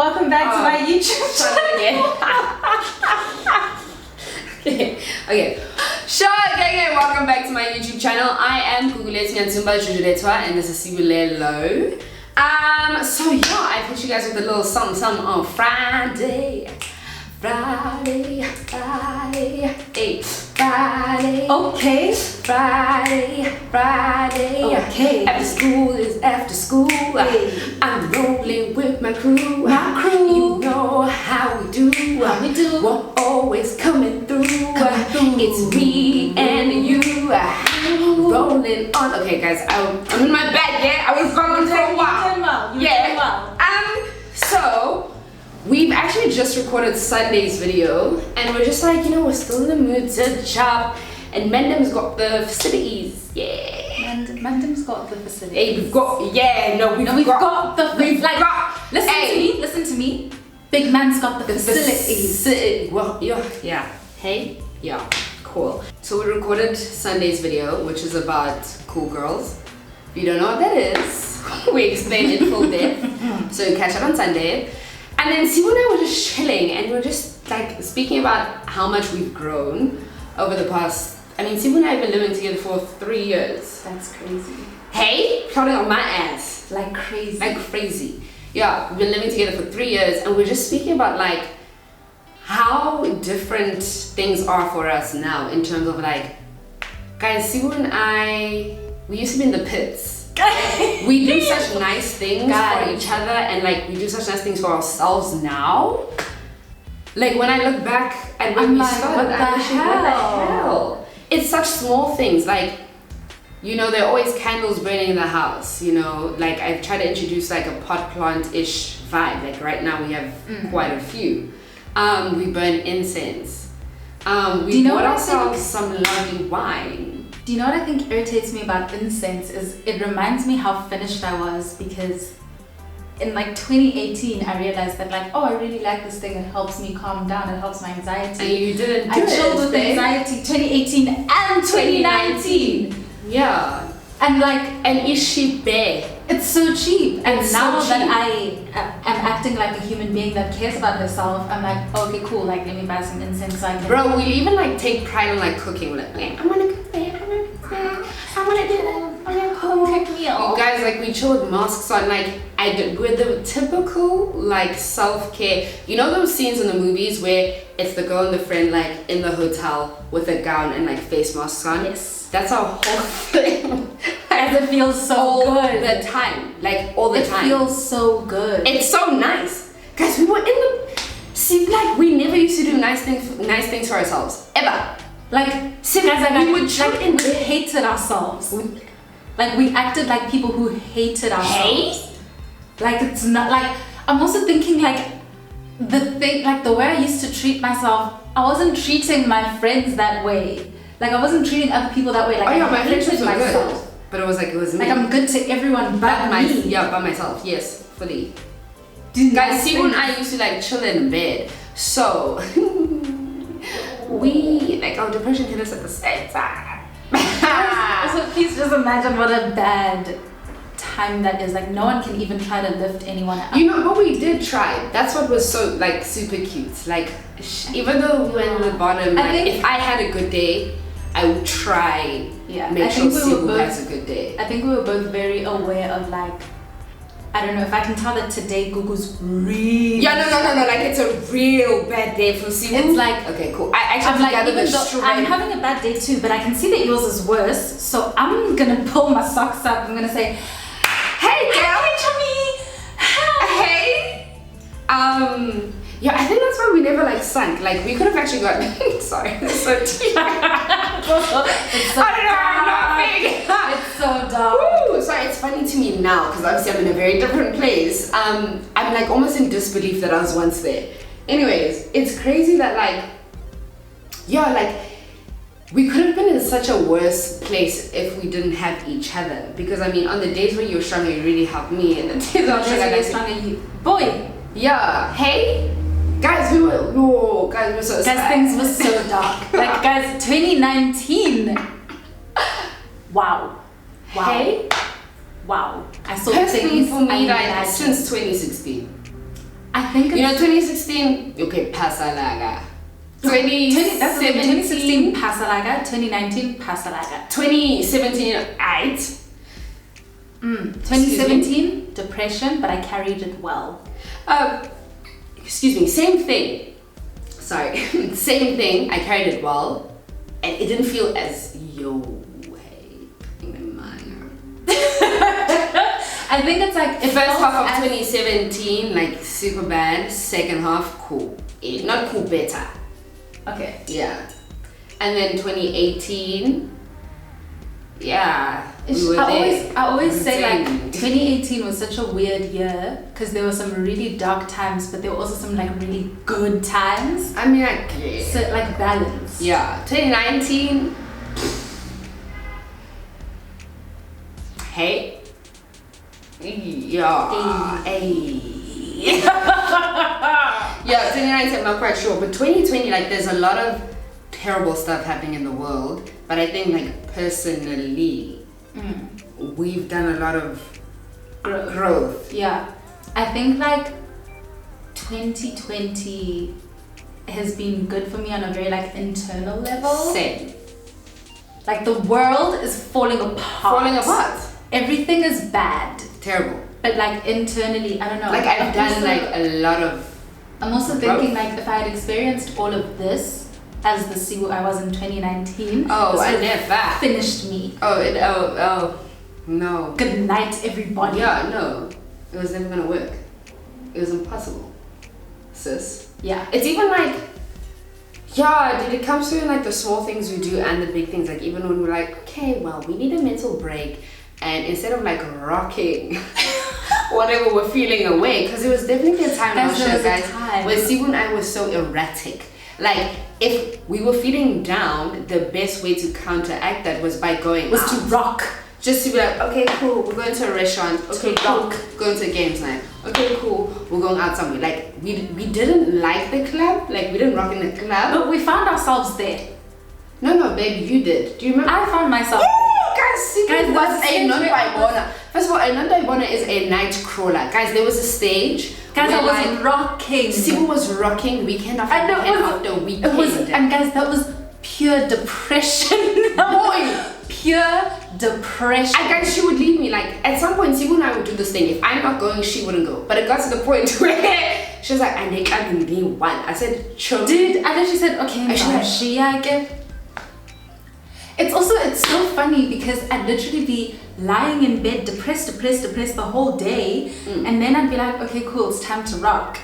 Welcome back to my YouTube channel. Okay. Sure, genge, welcome back to my YouTube channel. I am Gugulethu Nyansumba, and this is Sibulelo. So yeah, I've hit you guys with a little something on Friday. Friday. Okay. Friday. Okay. After school is after school. Hey. I'm rolling with my crew. You know how we do. We're always coming through. It's me and you. Rolling on. Okay, guys, I'm in my bed. Yeah, I was gone for a while. You did well. So we've actually just recorded Sunday's video, and we're just like, we're still in the mood to chop. And Mendham's got the facilities. Yeah. Mendham's got the facilities. Hey, we've got Listen to me. Big man's got the facilities. Well, yeah. Hey, yeah, cool. So we recorded Sunday's video, which is about cool girls. If you don't know what that is, we explained it full depth. So you catch it on Sunday. And then Sibu and I were just chilling, and we were just like speaking about how much we've grown over the past. Sibu and I have been living together for 3 years. That's crazy. Hey, counting on my ass. Like crazy. Yeah, we've been living together for 3 years, and we're just speaking about like how different things are for us now in terms of like, guys, Sibu and I, we used to be in the pits. We do such nice things for each other, and like we do such nice things for ourselves now. Like when I look back at when we started, what the hell? It's such small things, like, there are always candles burning in the house, like I've tried to introduce like a pot plant-ish vibe. Like right now we have quite a few. We burn incense. We bought ourselves some lovely wine. Do you know what I think irritates me about incense is it reminds me how finished I was, because in like 2018 I realized that like, I really like this thing, it helps me calm down, it helps my anxiety. And you didn't I chilled with anxiety 2018 and 2019. Yeah. And is she bare? It's so cheap. And now so that I am acting like a human being that cares about herself, I'm like, okay, cool, like let me buy some incense so I can. Bro, we even like take pride in like cooking. Like, I wanna cook that, I wanna do that, I wanna cook meal. Guys, like we chill with masks on, like we're the typical like self-care. You know those scenes in the movies where it's the girl and the friend like in the hotel with a gown and like face masks on? Yes. That's our whole thing. As it feels so good. All the time. Like all the time. It feels so good. It's so nice. Guys, we were in the... See, like, we never used to do nice things for ourselves. Ever. Like, we hated ourselves. Like, we acted like people who hated ourselves. Like, it's not... Like, I'm also thinking, like, the way I used to treat myself, I wasn't treating my friends that way. Like, I wasn't treating other people that way. Like, my friendships were myself. good. But it was me. Like, I'm good to everyone but me. Yeah, by myself. Yes, fully. Guys, Sibu and I used to like chill in bed. So our depression hit us at the same time. Also, please just imagine what a bad time that is. Like, no one can even try to lift anyone up. But we did try. That's what was so like super cute. Like, even though we went to the bottom, if I had a good day, I would try make sure Sibu has a good day. I think we were both very aware of like, I don't know if I can tell that today Gugu's really... Yeah, no, like it's a real bad day for Sibu. It's like... Okay, cool. I'm having a bad day too, but I can see that yours is worse, so I'm gonna pull my socks up. I'm gonna say, hey girl! Hey! Yeah, I think that's why we never like sunk. Like we could have actually gotten sorry, it's so deep. I'm laughing. It's so dark. Woo! Sorry, it's funny to me now because obviously I'm in a very different place. I'm like almost in disbelief that I was once there. Anyways, it's crazy that we could have been in such a worse place if we didn't have each other. Because on the days when you were stronger, you really helped me, and the days when I was stronger, you boy. Yeah. Hey. Guys, we were so sad. Guys, things were so dark. Like, guys, 2019. Wow. Hey. Wow. I saw Personally, things for me, like, since 2016. I think you know 2016. Okay, Pasalaga. 2016 Pasalaga, 2019 Pasalaga. 2017 Aight. 2017 depression, but I carried it well. Excuse me, same thing. Sorry, same thing. I carried it well, and it didn't feel as I think it's like first half of 2017, like super bad. Second half, cool. Not cool, better. Okay. Yeah. And then 2018, yeah. I always say like 2018 was such a weird year because there were some really dark times, but there were also some like really good times. I mean, I guess. So like balance. Yeah. 2019. Hey. Yeah. Hey. Yeah, 2019, I'm not quite sure. But 2020, like, there's a lot of terrible stuff happening in the world. But I think, like, personally, we've done a lot of growth. Yeah. I think, like, 2020 has been good for me on a very, like, internal level. Same. Like, the world is falling apart. Everything is bad. Terrible. But, like, internally, I don't know. Like, I've done, like, a lot of I'm also thinking, like, if I had experienced all of this as the Sibu I was in 2019, I never finished me. No. Good night, everybody. Yeah, no. It was never gonna work. It was impossible, sis. Yeah. It's even like, yeah, dude, it comes to like the small things we do and the big things. Like even when we're like, okay, well, we need a mental break, and instead of like rocking whatever we're feeling away, because it was definitely a time in our show, guys, where Sibu and I were so erratic. Like, if we were feeling down, the best way to counteract that was by going out. To rock. Just to be like, okay, cool, we're going to a restaurant. Okay, cool, going to a games night. Okay, cool, we're going out somewhere. Like, we didn't like the club. Like, we didn't rock in the club. But we found ourselves there. No, babe, you did. Do you remember? I found myself Guys, was a non-Ibona. First of all, a non-Ibona is a night crawler. Guys, there was a stage. Guys, I was rocking. Sibu was rocking weekend after weekend. It was, and guys, that was pure depression. Boy, pure depression. Guys, she would leave me. Like, at some point, Sibu and I would do this thing. If I'm not going, she wouldn't go. But it got to the point where she was like, I need to be one. I said, sure. Dude, and then she said, okay, no, it's so funny because I'd literally be lying in bed depressed the whole day, and then I'd be like, okay, cool, it's time to rock.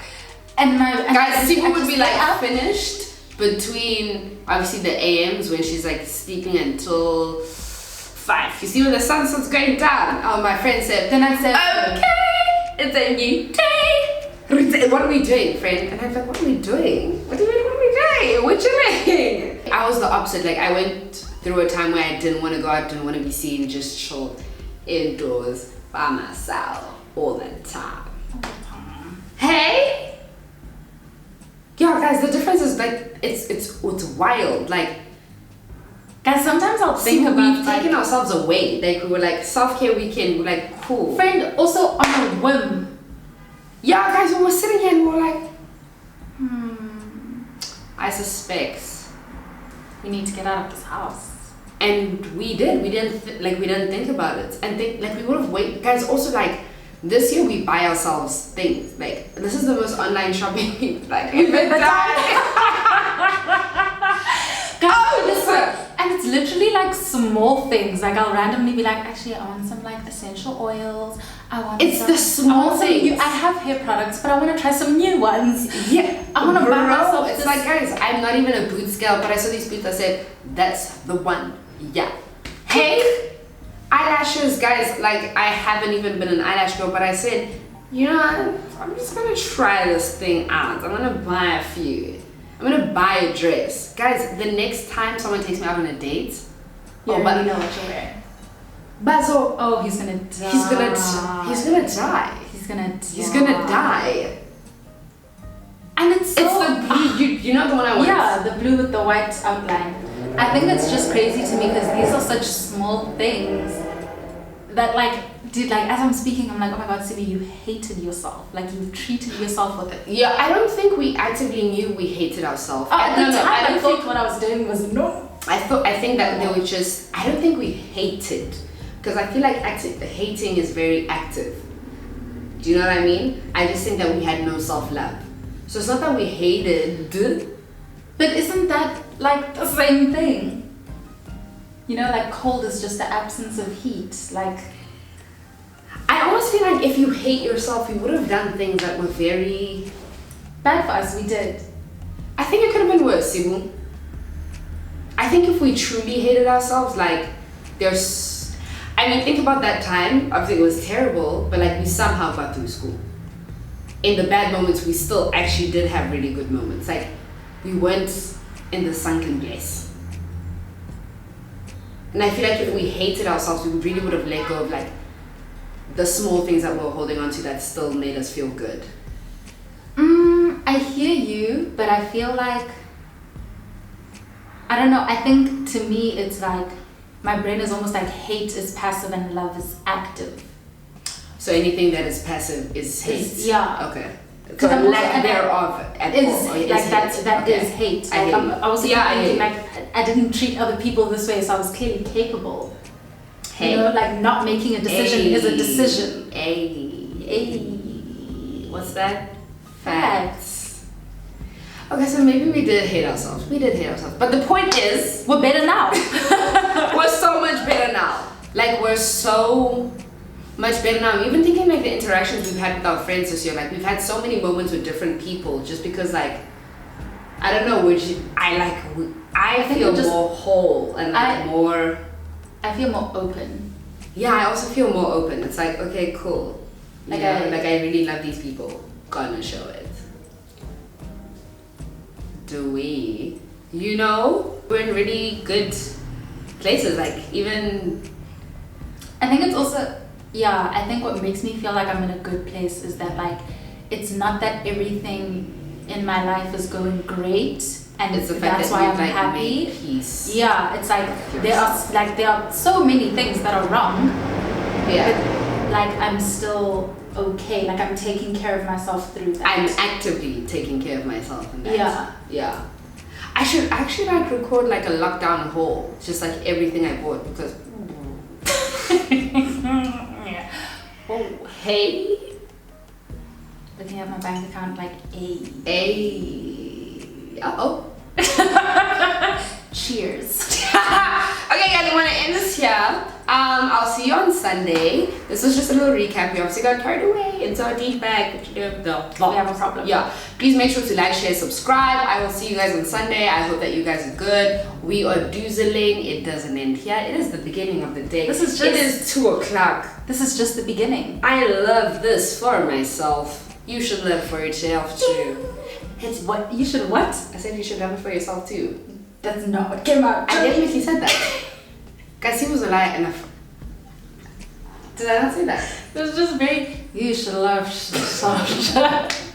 And guys, Sibu would be like finished between obviously the AMs when she's like sleeping until 5. You see when the sun starts going down. Oh, my friend said. Then I said, okay, it's a new day. What are we doing, friend? And I was like, what are we doing? What are we doing? We're chilling. I was the opposite. Like, I went through a time where I didn't want to go out, didn't want to be seen, just chill indoors by myself all the time. Hey? Yeah, guys, the difference is like, it's wild. Like, guys, sometimes I'll think about we've taken ourselves away. Like, we were like, self-care weekend, we're like, cool. Friend, also on a whim. Yeah, guys, we were sitting here and we were like, I suspect we need to get out of this house. And we did. We didn't think about it, and we would have waited. Guys, also like this year we buy ourselves things. Like, this is the most online shopping we've like ever done. And it's literally like small things. Like, I'll randomly be like, actually, I want some like essential oils. The small things. I have hair products, but I want to try some new ones. Yeah, I want to buy myself. It's like, guys, I'm not even a boots girl, but I saw these boots. I said, that's the one. Yeah. Hey, eyelashes, guys. Like, I haven't even been an eyelash girl, but I said, you know, I'm just gonna try this thing out. I'm gonna buy a few. I'm gonna buy a dress, guys. The next time someone takes me out on a date, you already know what you're wearing. Basil. Oh, he's gonna die. He's gonna die. And it's the blue. You know the one I want. Yeah, the blue with the white outline. I think it's just crazy to me because these are such small things that like, dude, like as I'm speaking, I'm like, oh my god, Sibi, you hated yourself. Like you treated yourself with it. Yeah, I don't think we actively knew we hated ourselves. At the time, I thought what I was doing was no. I think that they were just. I don't think we hated, because I feel like hating is very active. Do you know what I mean? I just think that we had no self-love. So it's not that we hated. But isn't that like the same thing? You know, like cold is just the absence of heat. Like, I almost feel like if you hate yourself, you would have done things that were very bad for us. We did. I think it could have been worse, Sibu. I think if we truly hated ourselves, like, I mean, think about that time. Obviously, it was terrible, but like we somehow got through school. In the bad moments, we still actually did have really good moments. Like, we weren't in the sunken place. And I feel like if we hated ourselves, we really would have let go of like the small things that we were holding on to that still made us feel good. I hear you, but I feel like, I don't know, I think to me it's like, my brain is almost like hate is passive and love is active. So anything that is passive is hate? Yeah. Okay. So lack thereof is like that is hate. Like I was thinking like I didn't treat other people this way, so I was clearly capable. Hey. You know, like not making a decision is a decision. What's that? Facts. Okay, so maybe we did hate ourselves. We did hate ourselves. But the point is, we're better now. We're so much better now. Like, we're so much better now. Even thinking like the interactions we've had with our friends this year, like we've had so many moments with different people just because like, I don't know, I feel more whole and like more... I feel more open. Yeah, I also feel more open. It's like, okay, cool. Like, I really love these people. Gonna show it. Do we? You know, we're in really good places. Like, even... I think it's also... Yeah, I think what makes me feel like I'm in a good place is that like, it's not that everything in my life is going great. And it's the fact that's that why I'm like happy. Peace. Yeah, it's like there are so many things that are wrong. Yeah. But like I'm still okay. Like I'm taking care of myself through that. I'm actively taking care of myself in that. Yeah. Yeah. I should actually like record like a lockdown haul, just like everything I bought because. Oh, hey. Looking at my bank account like Uh-oh. Cheers. Okay guys, I want to end this here. I'll see you on Sunday. This was just a little recap. We obviously got carried away into our deep bag, but we have a problem. Yeah. Please make sure to like, share, subscribe. I will see you guys on Sunday. I hope that you guys are good. We are doozling. It doesn't end here. It is the beginning of the day. It is 2 o'clock. This is just the beginning. I love this for myself. You should love for yourself too. It's what you should what? I said you should love it for yourself too. That's not what came out. I definitely said that. Guys, he was a liar enough. Did I not say that? It was just very. You should love yourself.